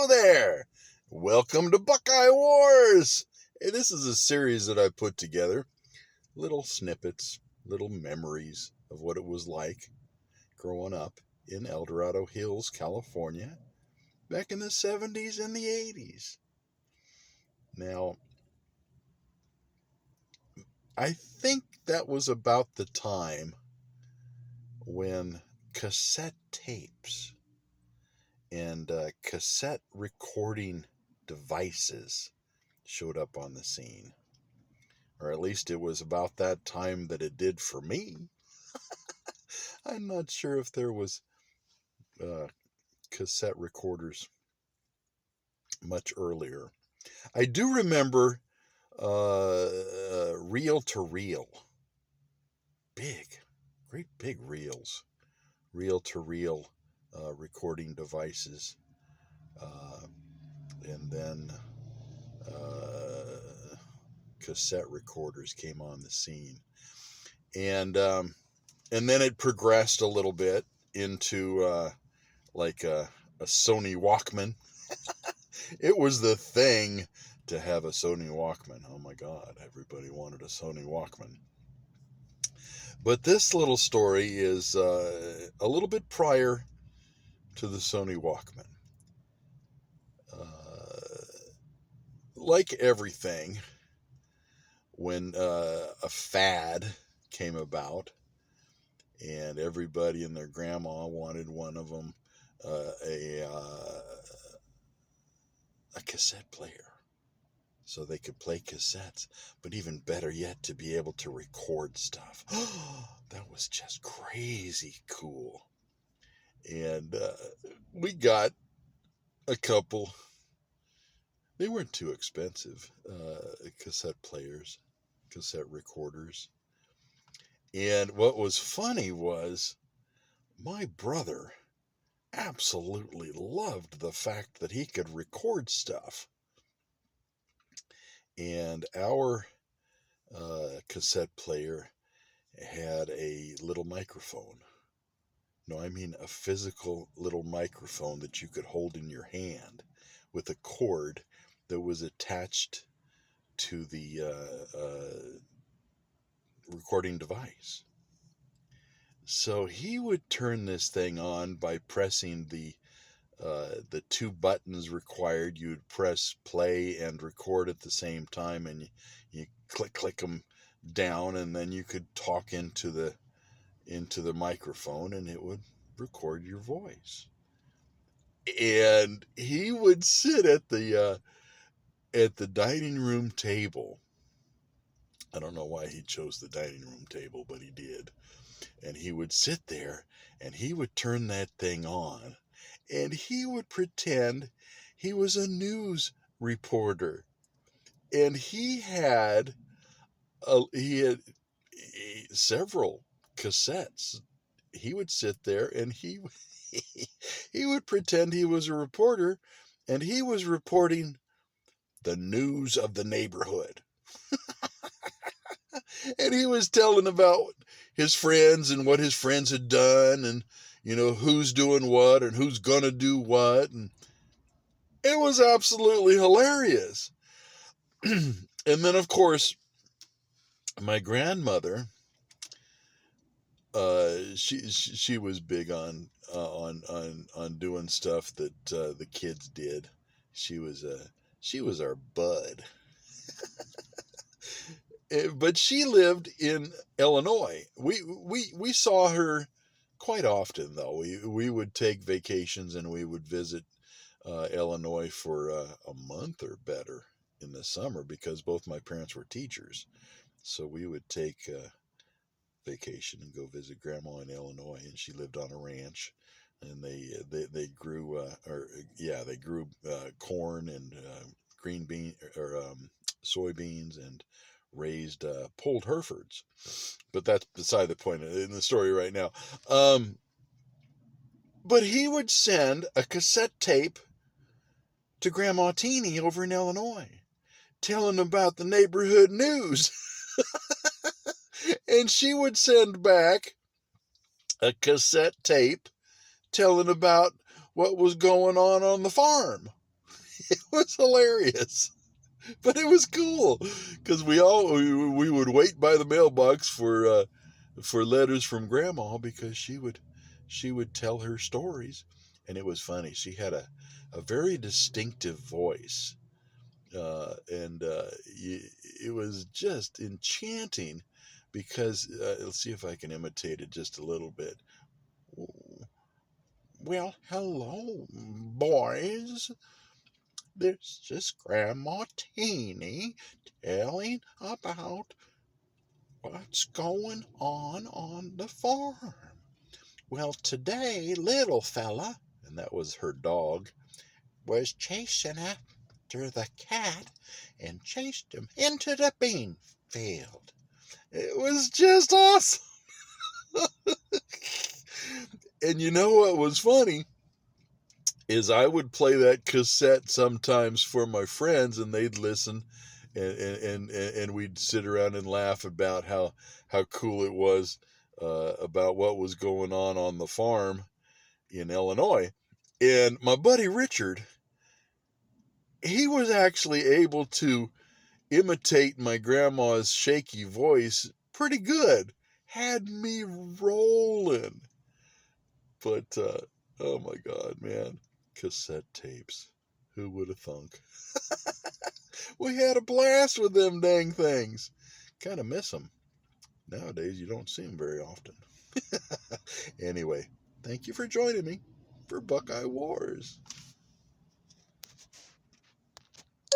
Hello there. Welcome to Buckeye Wars. Hey, this is a series that I put together. Little snippets, little memories of what it was like growing up in El Dorado Hills, California, back in the 70s and the 80s. Now, I think that was about the time when cassette tapes and cassette recording devices showed up on the scene. Or at least it was about that time that it did for me. I'm not sure if there was cassette recorders much earlier. I do remember reel to reel. Great big reels. Reel to reel recording devices. And then cassette recorders came on the scene. And then it progressed a little bit into like a Sony Walkman. It was the thing to have a Sony Walkman. Oh my God, everybody wanted a Sony Walkman. But this little story is a little bit prior to the Sony Walkman. Like everything, when a fad came about and everybody and their grandma wanted one of them, a cassette player so they could play cassettes, but even better yet, to be able to record stuff. That was just crazy cool. And we got a couple. They weren't too expensive, cassette players, cassette recorders. And what was funny was my brother absolutely loved the fact that he could record stuff. And our cassette player had a little microphone. No, I mean a physical little microphone that you could hold in your hand with a cord that was attached to the recording device. So he would turn this thing on by pressing the two buttons required. You'd press play and record at the same time, and you click them down, and then you could talk into the microphone, and it would record your voice. And he would sit at the dining room table. I don't know why he chose the dining room table, but he did. And he would sit there, and he would turn that thing on, and he would pretend he was a news reporter. And he had several cassettes. He would sit there, and he would pretend he was a reporter, and he was reporting the news of the neighborhood. And he was telling about his friends and what his friends had done, and who's doing what and who's gonna do what, and it was absolutely hilarious. And then, of course, my grandmother, she was big on doing stuff that the kids did. She was our bud. But she lived in Illinois. We saw her quite often, though. We would take vacations, and we would visit Illinois for a month or better in the summer, because both my parents were teachers. So we would take vacation and go visit Grandma in Illinois, and she lived on a ranch, and they grew corn and green bean or soybeans, and raised polled Herefords. But that's beside the point in the story right now. But he would send a cassette tape to Grandma Teeny over in Illinois, telling about the neighborhood news. And she would send back a cassette tape telling about what was going on the farm. It was hilarious. But it was cool because we would wait by the mailbox for letters from Grandma because she would tell her stories, and it was funny. She had a very distinctive voice, and it was just enchanting because let's see if I can imitate it just a little bit. Well, hello, boys. This is Grandma Teeny telling about what's going on the farm. Well, today, little fella, and that was her dog, was chasing after the cat and chased him into the bean field. It was just awesome. And you know what was funny? Is I would play that cassette sometimes for my friends and they'd listen and we'd sit around and laugh about how cool it was about what was going on the farm in Illinois. And my buddy Richard, he was actually able to imitate my grandma's shaky voice pretty good. Had me rolling. But oh my God, man. Cassette tapes. Who would have thunk? We had a blast with them dang things. Kind of miss them. Nowadays, you don't see them very often. Anyway, thank you for joining me for Buckeye Wars.